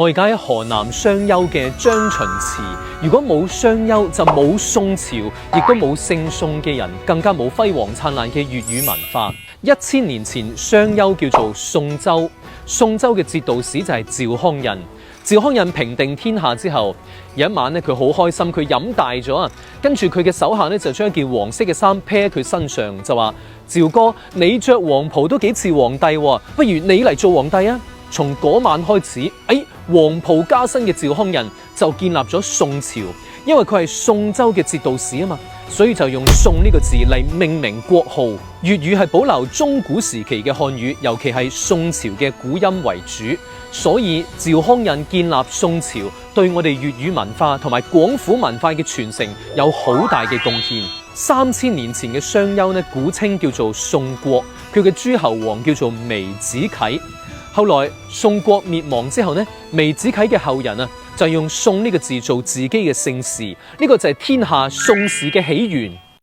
我而家喺河南商丘嘅張秦祠，如果冇商丘就冇宋朝，亦都冇姓宋嘅人，更加冇輝煌燦爛嘅粵語文化。1000年前，商丘叫做宋州，宋州嘅節度使就係趙匡胤。趙匡胤平定天下之後，有一晚咧，佢好開心，佢飲大咗啊！跟住佢嘅手下咧就將一件黃色嘅衫披喺佢身上，就話：趙哥，你着黃袍都幾似皇帝喎，不如你嚟做皇帝啊！從嗰晚開始，黃袍加身嘅趙匡胤就建立咗宋朝，因為佢係宋州嘅節度使啊嘛，所以就用宋呢個字嚟命名國號。粵語係保留中古時期嘅漢語，尤其係宋朝嘅古音為主，所以趙匡胤建立宋朝，對我哋粵語文化同埋廣府文化嘅傳承有好大嘅貢獻。3000年前嘅商丘呢，古稱叫做宋國，佢嘅諸侯王叫做微子啟。後來宋國滅亡之後呢，微子啟嘅後人就用宋呢個字做自己嘅姓氏，呢個就係天下宋氏嘅起源。